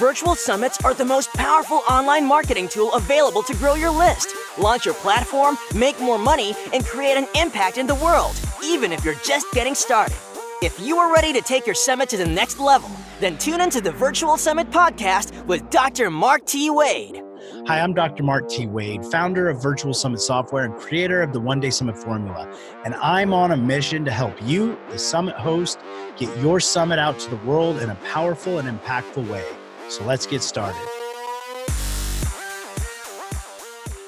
Virtual summits are the most powerful online marketing tool available to grow your list, launch your platform, make more money, and create an impact in the world, even if you're just getting started. If you are ready to take your summit to the next level, then tune into the Virtual Summit Podcast with Dr. Mark T. Wade. Hi, I'm Dr. Mark T. Wade, founder of Virtual Summit Software and creator of the One Day Summit Formula. And I'm on a mission to help you, the summit host, get your summit out to the world in a powerful and impactful way. So let's get started.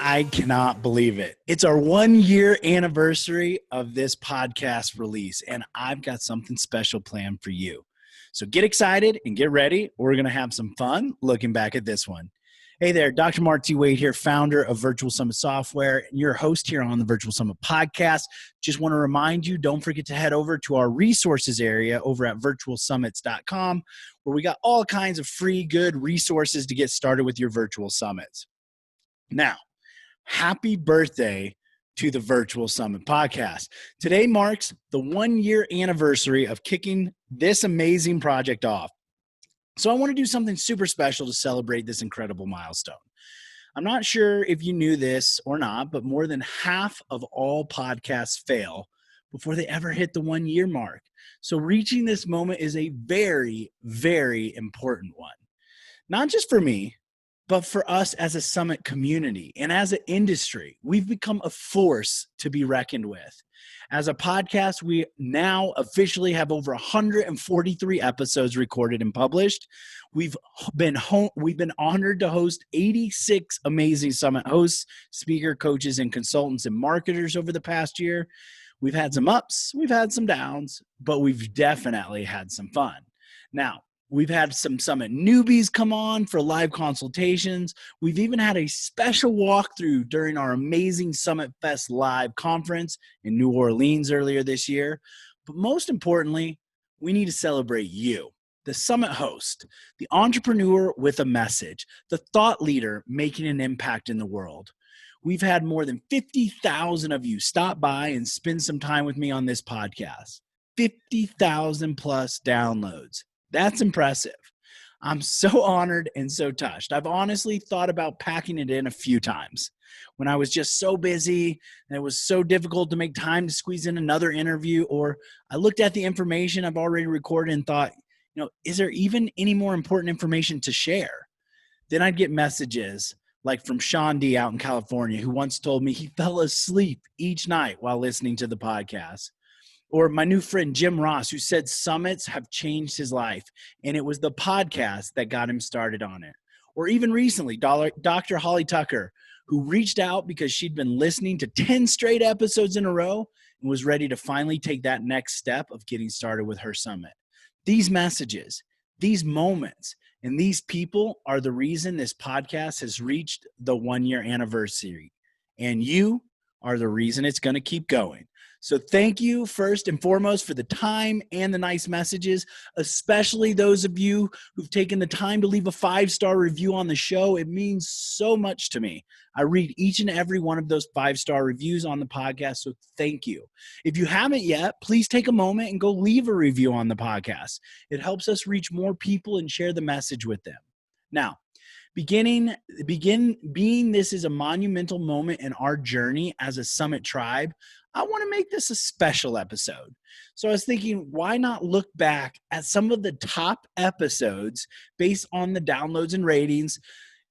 I cannot believe it. It's our 1 year anniversary of this podcast release, and I've got something special planned for you. So get excited and get ready. We're going to have some fun looking back at this one. Hey there, Dr. Mark T. Wade here, founder of Virtual Summit Software, and your host here on the Virtual Summit Podcast. Just want to remind you, don't forget to head over to our resources area over at virtualsummits.com, where we got all kinds of free, good resources to get started with your virtual summits. Now, happy birthday to the Virtual Summit Podcast. Today marks the 1 year anniversary of kicking this amazing project off. So I want to do something super special to celebrate this incredible milestone. I'm not sure if you knew this or not, but more than half of all podcasts fail before they ever hit the 1 year mark. So reaching this moment is a very, very important one. Not just for me, but for us as a summit community and as an industry. We've become a force to be reckoned with. As a podcast, we now officially have over 143 episodes recorded and published. We've been honored to host 86 amazing summit hosts, speaker, coaches, and consultants and marketers over the past year. We've had some ups, we've had some downs, but we've definitely had some fun. Now, we've had some summit newbies come on for live consultations. We've even had a special walkthrough during our amazing Summit Fest live conference in New Orleans earlier this year. But most importantly, we need to celebrate you, the summit host, the entrepreneur with a message, the thought leader making an impact in the world. We've had more than 50,000 of you stop by and spend some time with me on this podcast. 50,000 plus downloads. That's impressive. I'm so honored and so touched. I've honestly thought about packing it in a few times when I was just so busy and it was so difficult to make time to squeeze in another interview, or I looked at the information I've already recorded and thought, is there even any more important information to share? Then I'd get messages like from Sean D out in California, who once told me he fell asleep each night while listening to the podcast. Or my new friend, Jim Ross, who said summits have changed his life, and it was the podcast that got him started on it. Or even recently, Dr. Holly Tucker, who reached out because she'd been listening to 10 straight episodes in a row and was ready to finally take that next step of getting started with her summit. These messages, these moments, and these people are the reason this podcast has reached the 1 year anniversary. And you are the reason it's going to keep going. So thank you first and foremost for the time and the nice messages, especially those of you who've taken the time to leave a 5-star review on the show. It means so much to me. I read each and every one of those 5-star reviews on the podcast, so thank you. If you haven't yet, please take a moment and go leave a review on the podcast. It helps us reach more people and share the message with them. Now, being this is a monumental moment in our journey as a summit tribe, I want to make this a special episode. So I was thinking, why not look back at some of the top episodes based on the downloads and ratings?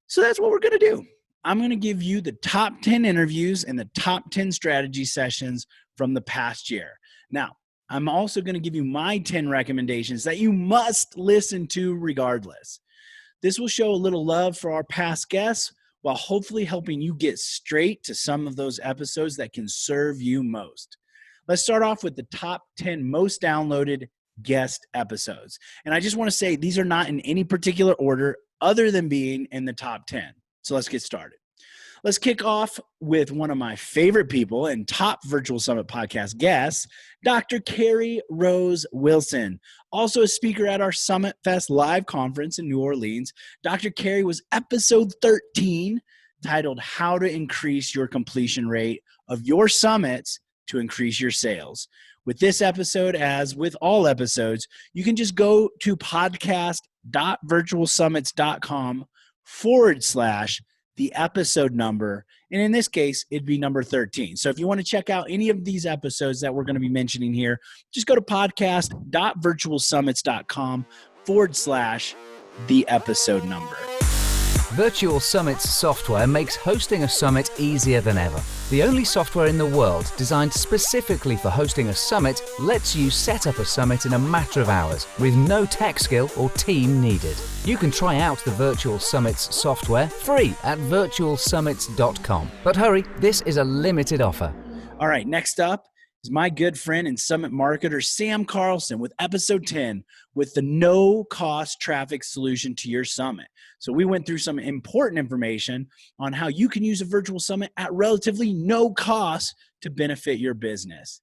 So that's what we're going to do. I'm going to give you the top 10 interviews and the top 10 strategy sessions from the past year. Now, I'm also going to give you my 10 recommendations that you must listen to regardless. This will show a little love for our past guests while hopefully helping you get straight to some of those episodes that can serve you most. Let's start off with the top 10 most downloaded guest episodes. And I just want to say these are not in any particular order other than being in the top 10. So let's get started. Let's kick off with one of my favorite people and top Virtual Summit podcast guests, Dr. Carrie Rose Wilson. Also a speaker at our Summit Fest live conference in New Orleans. Dr. Carrie was episode 13, titled How to Increase Your Completion Rate of Your Summits to Increase Your Sales. With this episode, as with all episodes, you can just go to podcast.virtualsummits.com/, the episode number. And in this case, it'd be number 13. So if you want to check out any of these episodes that we're going to be mentioning here, just go to podcast.virtualsummits.com/, the episode number. Virtual Summits software makes hosting a summit easier than ever. The only software in the world designed specifically for hosting a summit lets you set up a summit in a matter of hours with no tech skill or team needed. You can try out the Virtual Summits software free at virtualsummits.com. But hurry, this is a limited offer. All right, next up is my good friend and summit marketer, Sam Carlson, with episode 10 with the no-cost traffic solution to your summit. So we went through some important information on how you can use a virtual summit at relatively no cost to benefit your business.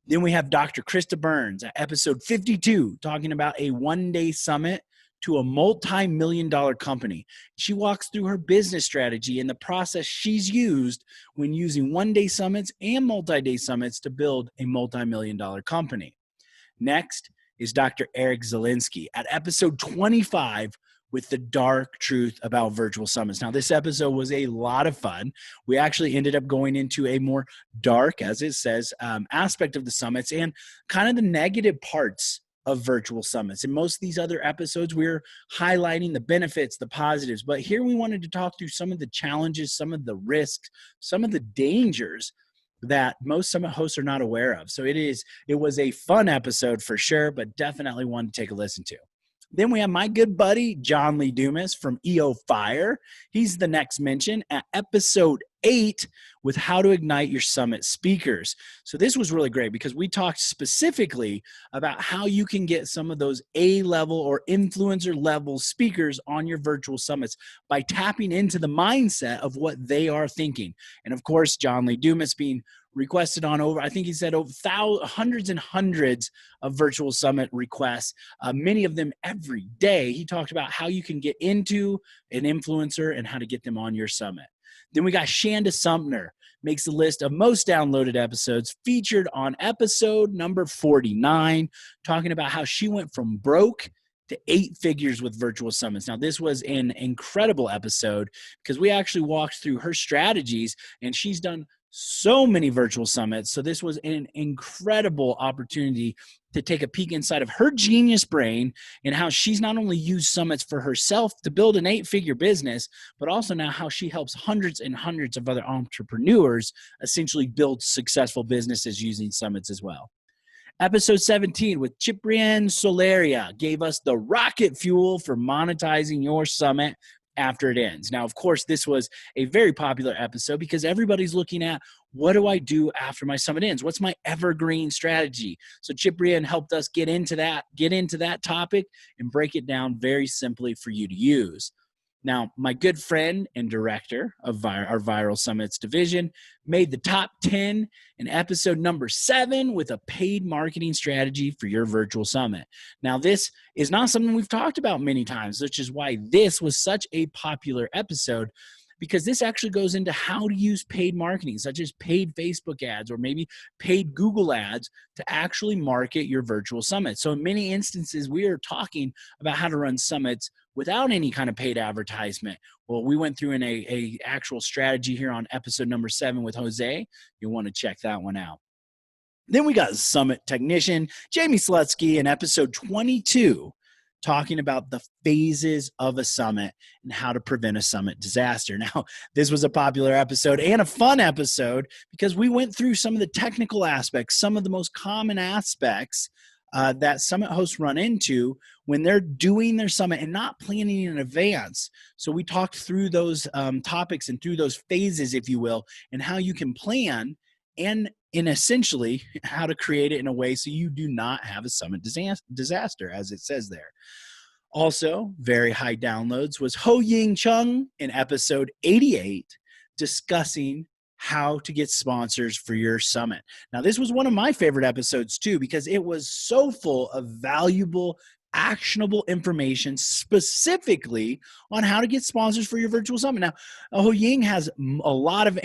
Then we have Dr. Krista Burns at episode 52 talking about a one-day summit to a multi-million-dollar company. She walks through her business strategy and the process she's used when using one-day summits and multi-day summits to build a multi-million-dollar company. Next is Dr. Eric Zielinski at episode 25 with the dark truth about virtual summits. Now, this episode was a lot of fun. We actually ended up going into a more dark, as it says, aspect of the summits and kind of the negative parts of virtual summits. In most of these other episodes, we're highlighting the benefits, the positives, but here we wanted to talk through some of the challenges, some of the risks, some of the dangers that most summit hosts are not aware of. So it was a fun episode for sure, but definitely one to take a listen to. Then we have my good buddy, John Lee Dumas from EO Fire. He's the next mention at episode 8 with how to ignite your summit speakers. So this was really great because we talked specifically about how you can get some of those A-level or influencer level speakers on your virtual summits by tapping into the mindset of what they are thinking. And of course, John Lee Dumas being requested on over, I think he said over hundreds and hundreds of virtual summit requests, many of them every day. He talked about how you can get into an influencer and how to get them on your summit. Then we got Shanda Sumner, makes the list of most downloaded episodes, featured on episode number 49, talking about how she went from broke to 8 figures with virtual summits. Now, this was an incredible episode because we actually walked through her strategies, and she's done so many virtual summits. So this was an incredible opportunity to take a peek inside of her genius brain and how she's not only used summits for herself to build an 8-figure business, but also now how she helps hundreds and hundreds of other entrepreneurs essentially build successful businesses using summits as well. Episode 17 with Ciprian Solaria gave us the rocket fuel for monetizing your summit after it ends. Now, of course, this was a very popular episode because everybody's looking at, what do I do after my summit ends? What's my evergreen strategy? So Ciprian helped us get into that topic and break it down very simply for you to use. Now, my good friend and director of our Viral Summits division made the top 10 in episode number 7 with a paid marketing strategy for your virtual summit. Now, this is not something we've talked about many times, which is why this was such a popular episode, because this actually goes into how to use paid marketing, such as paid Facebook ads or maybe paid Google ads to actually market your virtual summit. So in many instances, we are talking about how to run summits without any kind of paid advertisement. Well, we went through in a actual strategy here on episode number 7 with Jose. You'll want to check that one out. Then we got summit technician Jamie Slutsky in episode 22, talking about the phases of a summit and how to prevent a summit disaster. Now, this was a popular episode and a fun episode because we went through some of the technical aspects, some of the most common aspects that summit hosts run into when they're doing their summit and not planning in advance. So we talked through those topics and through those phases, if you will, and how you can plan and in essentially how to create it in a way so you do not have a summit disaster, as it says there. Also, very high downloads was Ho Ying Chung in episode 88, discussing how to get sponsors for your summit. Now, this was one of my favorite episodes too, because it was so full of valuable, actionable information specifically on how to get sponsors for your virtual summit. Now, Ho Ying has a lot of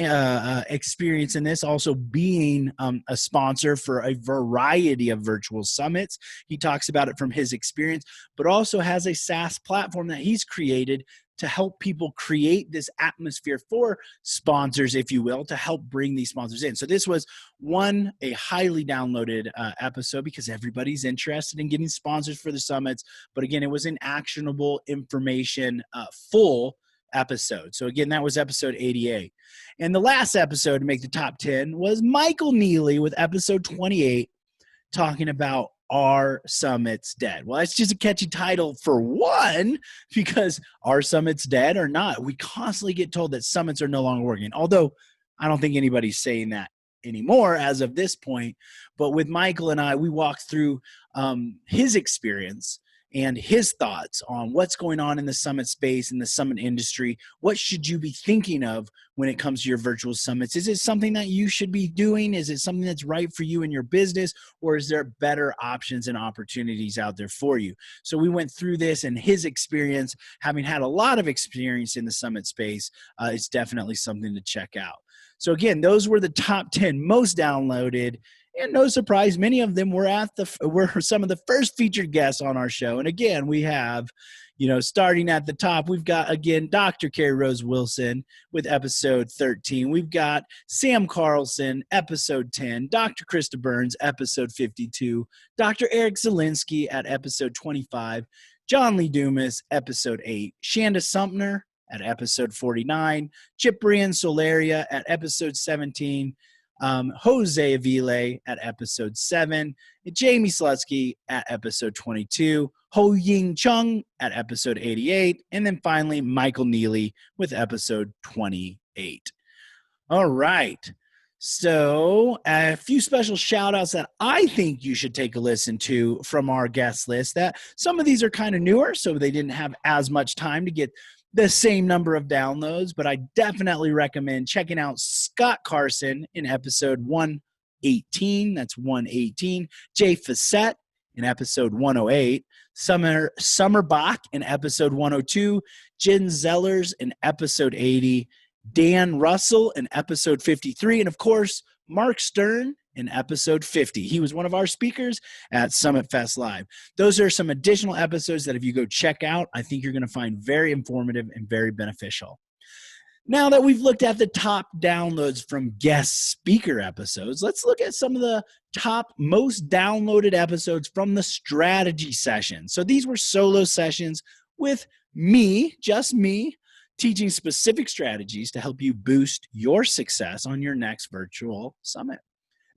experience in this, also being a sponsor for a variety of virtual summits. He talks about it from his experience, but also has a SaaS platform that he's created to help people create this atmosphere for sponsors, if you will, to help bring these sponsors in. So this was a highly downloaded episode because everybody's interested in getting sponsors for the summits. But again, it was an actionable information full episode. So again, that was episode 88. And the last episode to make the top 10 was Michael Neely with episode 28, talking about Are Summits Dead? Well, that's just a catchy title for one, because are summits dead or not? We constantly get told that summits are no longer working, although I don't think anybody's saying that anymore as of this point. But with Michael and I, we walked through his experience and his thoughts on what's going on in the summit space, in the summit industry. What should you be thinking of when it comes to your virtual summits? Is it something that you should be doing? Is it something that's right for you in your business? Or is there better options and opportunities out there for you? So we went through this, and his experience, having had a lot of experience in the summit space, is definitely something to check out. So again, those were the top 10 most downloaded. And no surprise, many of them were some of the first featured guests on our show. And again, we have, starting at the top, we've got, again, Dr. Carrie Rose Wilson with episode 13. We've got Sam Carlson, episode 10. Dr. Krista Burns, episode 52. Dr. Eric Zielinski at episode 25. John Lee Dumas, episode 8. Shanda Sumner at episode 49. Ciprian Solaria at episode 17. Jose Avile at episode 7, Jamie Slutsky at episode 22, Ho Ying Chung at episode 88, and then finally Michael Neely with episode 28. All right. So a few special shout outs that I think you should take a listen to from our guest list. That some of these are kind of newer, so they didn't have as much time to get the same number of downloads, but I definitely recommend checking out Scott Carson in episode 118. That's 118. Jay Facette in episode 108. Summer Bach in episode 102. Jen Zellers in episode 80. Dan Russell in episode 53. And of course, Mark Stern in episode 50. He was one of our speakers at Summit Fest Live. Those are some additional episodes that if you go check out, I think you're going to find very informative and very beneficial. Now that we've looked at the top downloads from guest speaker episodes, let's look at some of the top most downloaded episodes from the strategy session. So these were solo sessions with me, just me, teaching specific strategies to help you boost your success on your next virtual summit.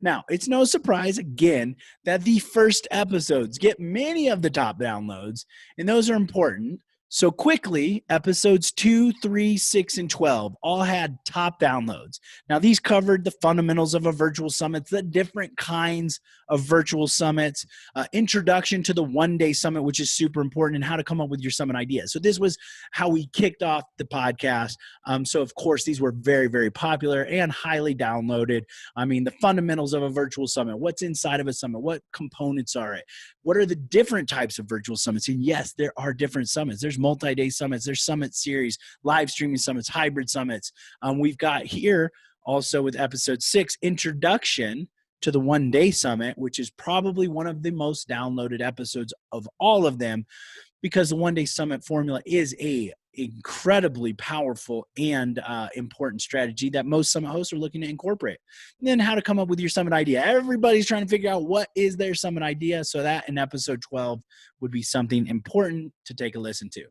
Now, it's no surprise, again, that the first episodes get many of the top downloads, and those are important. So quickly, episodes 2, 3, 6, and 12 all had top downloads. Now, these covered the fundamentals of a virtual summit, the different kinds of virtual summits, introduction to the one-day summit, which is super important, and how to come up with your summit ideas. So this was how we kicked off the podcast. So, of course, these were very, very popular and highly downloaded. I mean, the fundamentals of a virtual summit, what's inside of a summit, what components are it, what are the different types of virtual summits? And yes, there are different summits. There's multi-day summits, there's summit series, live streaming summits, hybrid summits. We've got here also with episode 6, introduction to the one-day summit, which is probably one of the most downloaded episodes of all of them, because the one-day summit formula is a incredibly powerful and important strategy that most summit hosts are looking to incorporate. And then how to come up with your summit idea. Everybody's trying to figure out what is their summit idea. So that in episode 12 would be something important to take a listen to.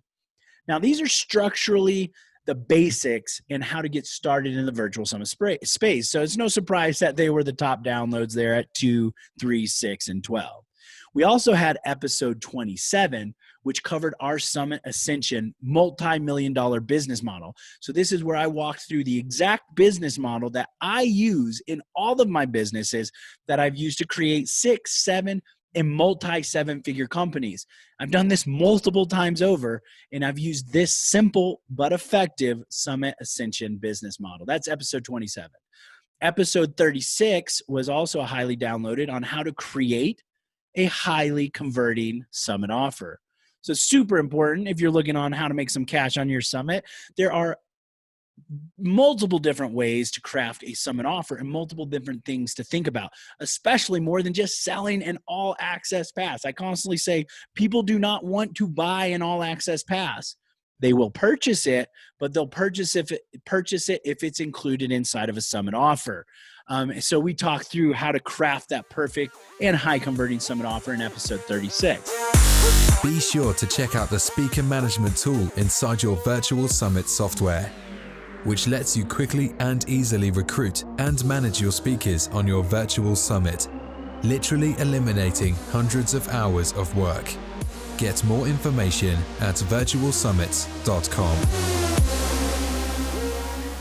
Now, these are structurally the basics in how to get started in the virtual summit space. So it's no surprise that they were the top downloads there at 2, 3, 6, and 12. We also had episode 27, which covered our Summit Ascension multi-million-dollar business model. So this is where I walked through the exact business model that I use in all of my businesses that I've used to create 6, 7, and multi-7-figure companies. I've done this multiple times over, and I've used this simple but effective Summit Ascension business model. That's episode 27. Episode 36 was also highly downloaded on how to create a highly converting summit offer. So super important if you're looking on how to make some cash on your summit. There are multiple different ways to craft a summit offer and multiple different things to think about, especially more than just selling an all access pass. I constantly say people do not want to buy an all access pass. They will purchase it, but they'll purchase it if it's included inside of a summit offer. So we talk through how to craft that perfect and high converting summit offer in episode 36. Be sure to check out the speaker management tool inside your virtual summit software, which lets you quickly and easily recruit and manage your speakers on your virtual summit, literally eliminating hundreds of hours of work. Get more information at virtualsummits.com.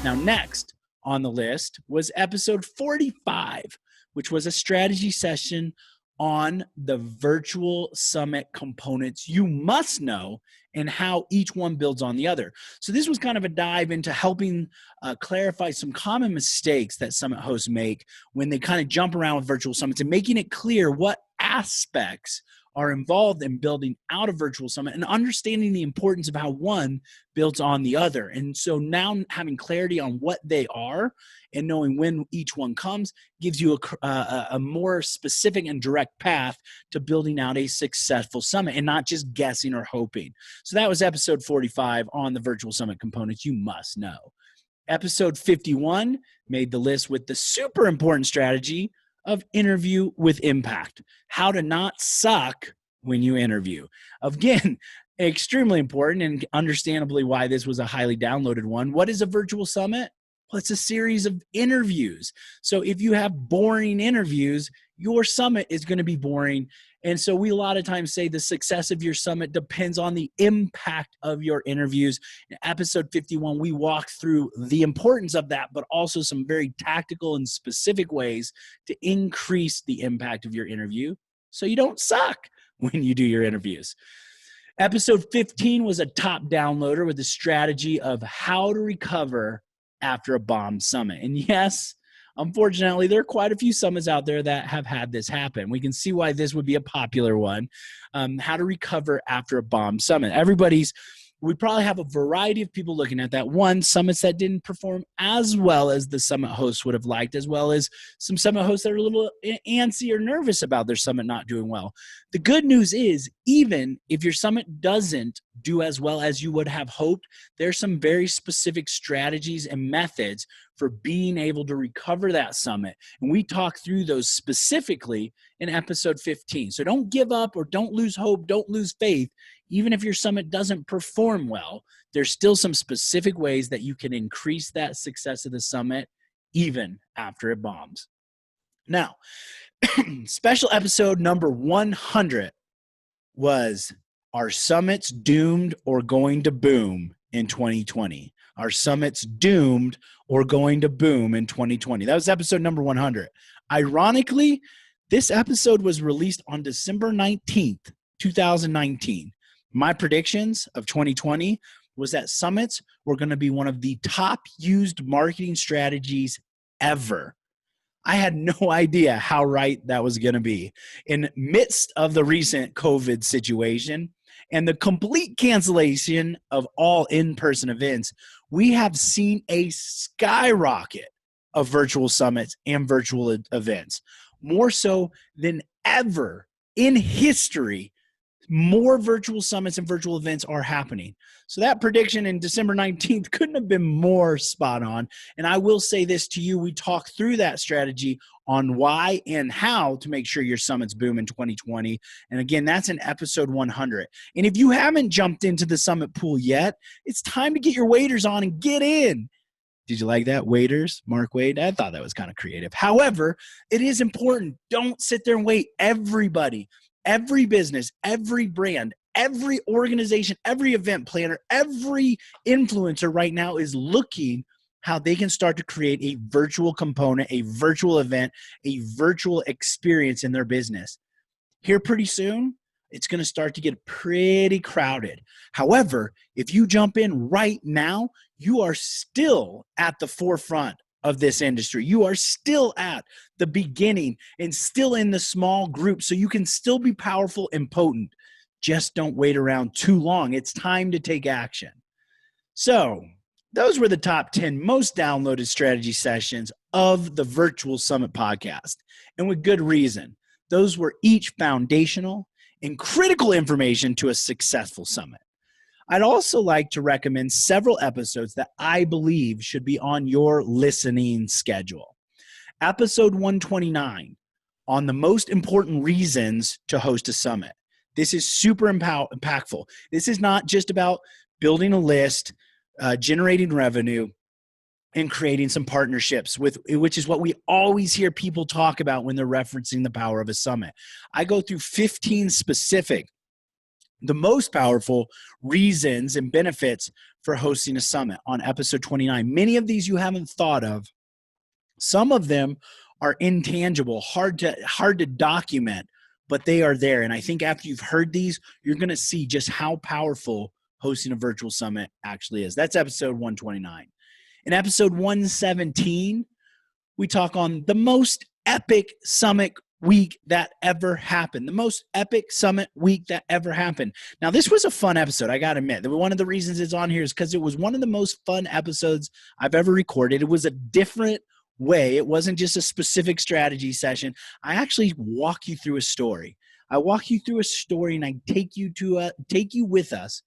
Now, next on the list was episode 45, which was a strategy session on the virtual summit components you must know and how each one builds on the other. So this was kind of a dive into helping clarify some common mistakes that summit hosts make when they kind of jump around with virtual summits and making it clear what aspects are involved in building out a virtual summit and understanding the importance of how one builds on the other. And so now having clarity on what they are and knowing when each one comes gives you a more specific and direct path to building out a successful summit and not just guessing or hoping. So that was episode 45 on the virtual summit components you must know. Episode 51 made the list with the super important strategy of interview with impact. How to not suck when you interview. Again, extremely important and understandably why this was a highly downloaded one. What is a virtual summit? Well, it's a series of interviews. So if you have boring interviews, your summit is going to be boring. And so we a lot of times say the success of your summit depends on the impact of your interviews. In episode 51, we walk through the importance of that, but also some very tactical and specific ways to increase the impact of your interview so you don't suck when you do your interviews. Episode 15 was a top downloader with the strategy of how to recover after a bomb summit. And yes, unfortunately, there are quite a few summits out there that have had this happen. We can see why this would be a popular one. How to recover after a bomb summit. We probably have a variety of people looking at that. One, summits that didn't perform as well as the summit hosts would have liked, as well as some summit hosts that are a little antsy or nervous about their summit not doing well. The good news is, even if your summit doesn't do as well as you would have hoped, there's some very specific strategies and methods for being able to recover that summit. And we talk through those specifically in episode 15. So don't give up or don't lose hope, don't lose faith. Even if your summit doesn't perform well, there's still some specific ways that you can increase that success of the summit even after it bombs. Now, special episode number 100 was Are Summits Doomed or Going to Boom in 2020? Are summits doomed or going to boom in 2020? That was episode number 100. Ironically, this episode was released on December 19th, 2019. My predictions of 2020 was that summits were going to be one of the top used marketing strategies ever. I had no idea how right that was going to be. In midst of the recent COVID situation and the complete cancellation of all in-person events, we have seen a skyrocket of virtual summits and virtual events. More so than ever in history, more virtual summits and virtual events are happening. So that prediction in December 19th couldn't have been more spot on. And I will say this to you, we talked through that strategy on why and how to make sure your summits boom in 2020. And again, that's in episode 100. And if you haven't jumped into the summit pool yet, it's time to get your waders on and get in. Did you like that? Waders, Mark Wade? I thought that was kind of creative. However, it is important. Don't sit there and wait. Everybody, every business, every brand, every organization, every event planner, every influencer right now is looking how they can start to create a virtual component, a virtual event, a virtual experience in their business. Here pretty soon, it's going to start to get pretty crowded. However, if you jump in right now, you are still at the forefront of this industry. You are still at the beginning and still in the small group, so you can still be powerful and potent. Just don't wait around too long. It's time to take action. So those were the top 10 most downloaded strategy sessions of the Virtual Summit podcast, and with good reason. Those were each foundational and critical information to a successful summit. I'd also like to recommend several episodes that I believe should be on your listening schedule. Episode 129 on the most important reasons to host a summit. This is super impactful. This is not just about building a list, generating revenue, and creating some partnerships, which is what we always hear people talk about when they're referencing the power of a summit. I go through 15 specific, the most powerful reasons and benefits for hosting a summit on episode 29. Many of these you haven't thought of. Some of them are intangible, hard to document, but they are there. And I think after you've heard these, you're going to see just how powerful hosting a virtual summit actually is. That's episode 129. In episode 117, we talk on the most epic summit week that ever happened. The most epic summit week that ever happened. Now, this was a fun episode, I got to admit. One of the reasons it's on here is because it was one of the most fun episodes I've ever recorded. It was a different way. It wasn't just a specific strategy session. I actually walk you through a story. I walk you through a story and I take you with us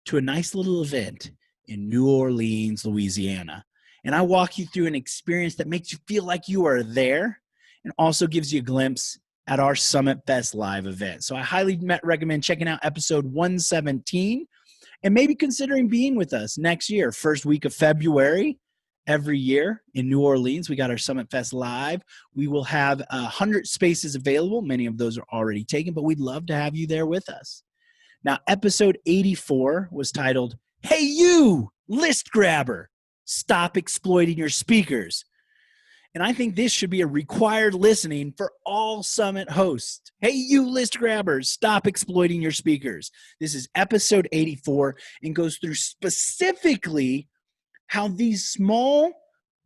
to a nice little event in New Orleans, Louisiana. And I walk you through an experience that makes you feel like you are there and also gives you a glimpse at our Summit Fest live event. So I highly recommend checking out episode 117 and maybe considering being with us next year, first week of February. Every year in New Orleans, we got our Summit Fest live. We will have 100 spaces available. Many of those are already taken, but we'd love to have you there with us. Now, episode 84 was titled, "Hey You, List Grabber, Stop Exploiting Your Speakers." And I think this should be a required listening for all summit hosts. Hey, you list grabbers, stop exploiting your speakers. This is episode 84 and goes through specifically how these small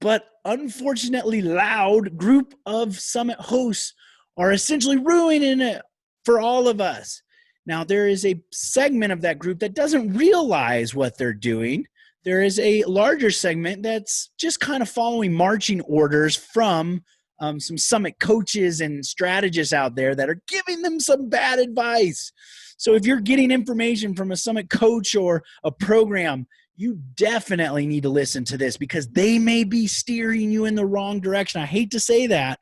but unfortunately loud group of summit hosts are essentially ruining it for all of us. Now, there is a segment of that group that doesn't realize what they're doing. There is a larger segment that's just kind of following marching orders from some summit coaches and strategists out there that are giving them some bad advice. So if you're getting information from a summit coach or a program, you definitely need to listen to this because they may be steering you in the wrong direction. I hate to say that,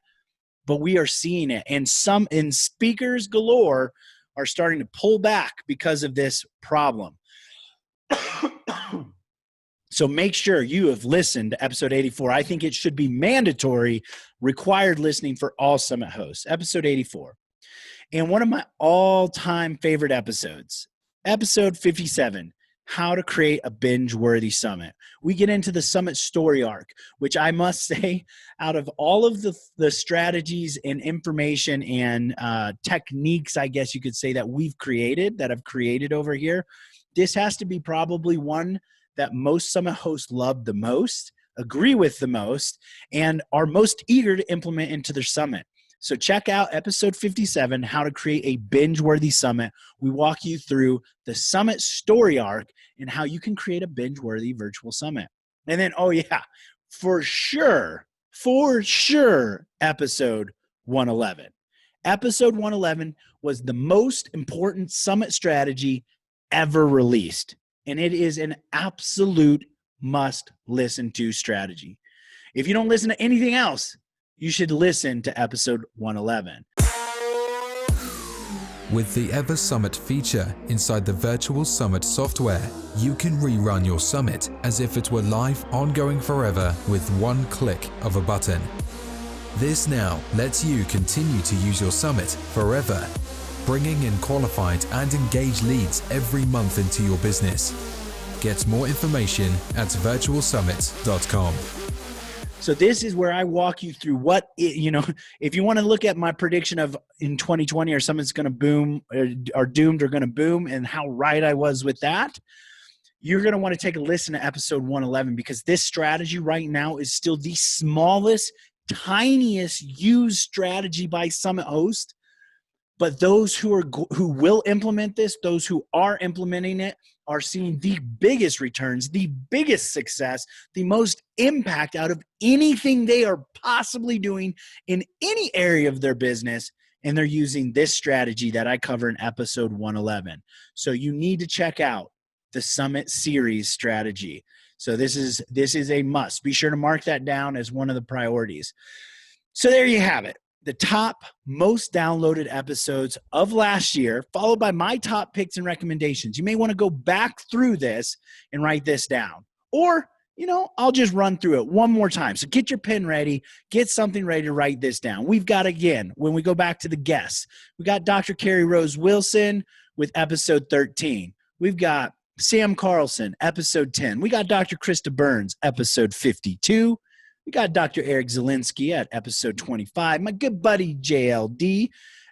but we are seeing it. And speakers galore are starting to pull back because of this problem. So make sure you have listened to episode 84. I think it should be mandatory, required listening for all summit hosts. Episode 84. And one of my all-time favorite episodes, episode 57, how to create a binge-worthy summit. We get into the summit story arc, which I must say, out of all of the strategies and information and techniques, I guess you could say, that I've created over here, this has to be probably one that most summit hosts love the most, agree with the most, and are most eager to implement into their summit. So check out episode 57, how to create a binge-worthy summit. We walk you through the summit story arc and how you can create a binge-worthy virtual summit. And then, for sure, episode 111. Episode 111 was the most important summit strategy ever released. And it is an absolute must listen to strategy. If you don't listen to anything else, you should listen to episode 111. With the Ever Summit feature inside the Virtual Summit software, you can rerun your summit as if it were live, ongoing forever with one click of a button. This now lets you continue to use your summit forever, bringing in qualified and engaged leads every month into your business. Get more information at virtualsummit.com. So this is where I walk you through if you want to look at my prediction of in 2020 or something's going to boom or doomed or going to boom and how right I was with that, you're going to want to take a listen to episode 111 because this strategy right now is still the smallest, tiniest used strategy by Summit host. But those who will implement this, those who are implementing it, are seeing the biggest returns, the biggest success, the most impact out of anything they are possibly doing in any area of their business. And they're using this strategy that I cover in episode 111. So you need to check out the Summit Series strategy. So this is a must. Be sure to mark that down as one of the priorities. So there you have it. The top most downloaded episodes of last year, followed by my top picks and recommendations. You may want to go back through this and write this down. Or, I'll just run through it one more time. So get your pen ready, get something ready to write this down. We've got, again, when we go back to the guests, we got Dr. Carrie Rose Wilson with episode 13. We've got Sam Carlson, episode 10. We got Dr. Krista Burns, episode 52. We got Dr. Eric Zielinski at episode 25. My good buddy JLD,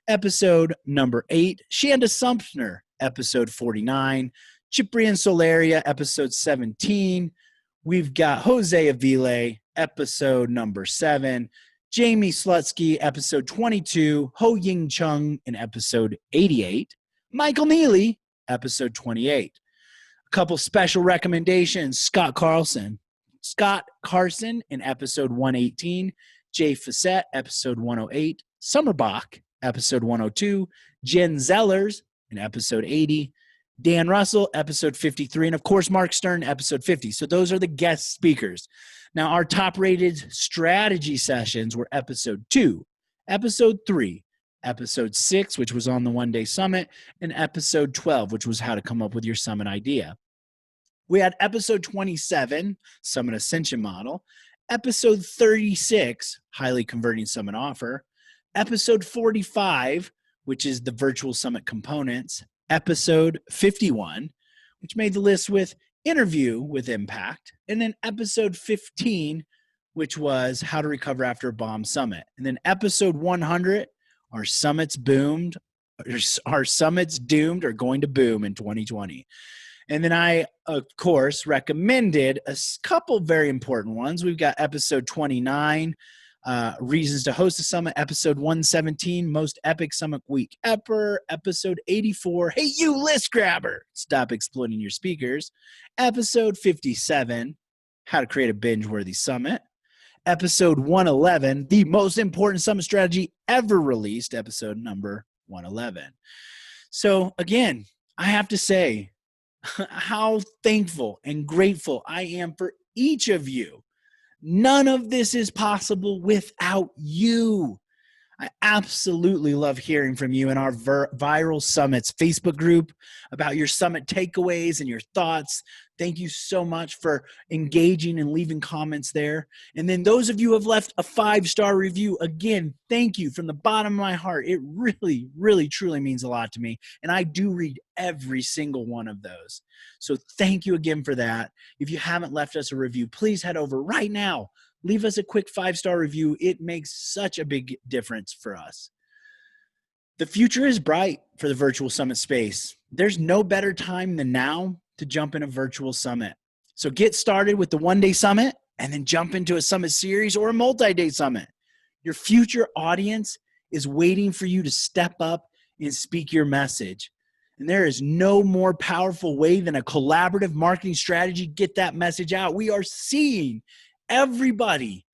episode number 8. Shanda Sumpner, episode 49. Ciprian Solaria, episode 17. We've got Jose Avile, episode number 7. Jamie Slutsky, episode 22. Ho Ying Chung in episode 88. Michael Neely, episode 28. A couple special recommendations. Scott Carson in episode 118, Jay Facette, episode 108, Summerbach, episode 102, Jen Zellers in episode 80, Dan Russell, episode 53, and of course, Mark Stern, episode 50. So those are the guest speakers. Now, our top-rated strategy sessions were episode 2, episode 3, episode 6, which was on the one-day summit, and episode 12, which was how to come up with your summit idea. We had episode 27, Summit Ascension Model, episode 36, Highly Converting Summit Offer, episode 45, which is the Virtual Summit Components, episode 51, which made the list with Interview with Impact, and then episode 15, which was How to Recover After a Bomb Summit. And then episode 100, Our Summits Doomed or Going to Boom in 2020. And then I, of course, recommended a couple very important ones. We've got episode 29, Reasons to Host a Summit, episode 117, Most Epic Summit Week Ever, episode 84, Hey You List Grabber, Stop Exploiting Your Speakers, episode 57, How to Create a Binge-Worthy Summit, episode 111, The Most Important Summit Strategy Ever Released, episode number 111. So again, I have to say, how thankful and grateful I am for each of you. None of this is possible without you. I absolutely love hearing from you in our Viral Summits Facebook group about your summit takeaways and your thoughts. Thank you so much for engaging and leaving comments there. And then those of you who have left a 5-star review, again, thank you from the bottom of my heart. It really, really, truly means a lot to me. And I do read every single one of those. So thank you again for that. If you haven't left us a review, please head over right now. Leave us a quick 5-star review. It makes such a big difference for us. The future is bright for the virtual summit space. There's no better time than now to jump in a virtual summit. So get started with the one-day summit and then jump into a summit series or a multi-day summit. Your future audience is waiting for you to step up and speak your message. And there is no more powerful way than a collaborative marketing strategy to get that message out. We are seeing everybody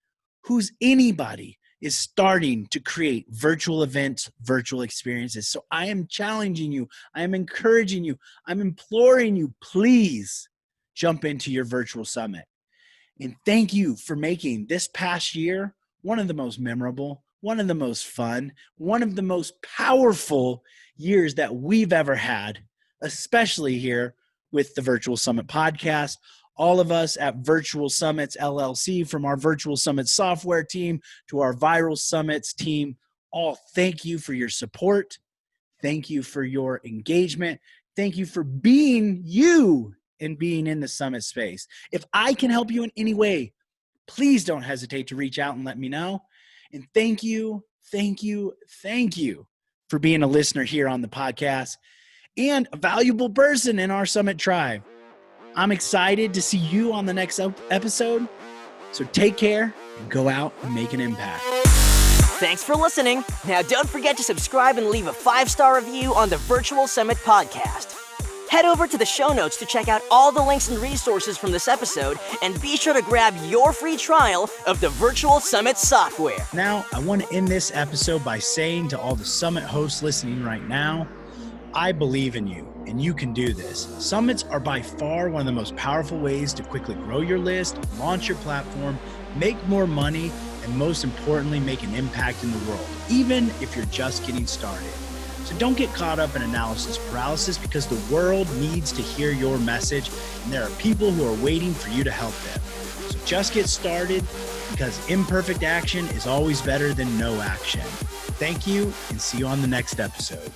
who's anybody is starting to create virtual events, virtual experiences. So I am challenging you. I am encouraging you. I'm imploring you, please jump into your virtual summit. And thank you for making this past year one of the most memorable, one of the most fun, one of the most powerful years that we've ever had, especially here with the Virtual Summit podcast. All of us at Virtual Summits LLC, from our Virtual Summit software team to our Viral Summits team, all thank you for your support. Thank you for your engagement. Thank you for being you and being in the summit space. If I can help you in any way, please don't hesitate to reach out and let me know. And thank you for being a listener here on the podcast and a valuable person in our Summit tribe. I'm excited to see you on the next episode. So take care and go out and make an impact. Thanks for listening. Now don't forget to subscribe and leave a 5-star review on the Virtual Summit podcast. Head over to the show notes to check out all the links and resources from this episode, and be sure to grab your free trial of the Virtual Summit software. Now, I want to end this episode by saying to all the Summit hosts listening right now, I believe in you, and you can do this. Summits are by far one of the most powerful ways to quickly grow your list, launch your platform, make more money, and most importantly, make an impact in the world, even if you're just getting started. So don't get caught up in analysis paralysis, because the world needs to hear your message, and there are people who are waiting for you to help them. So just get started, because imperfect action is always better than no action. Thank you, and see you on the next episode.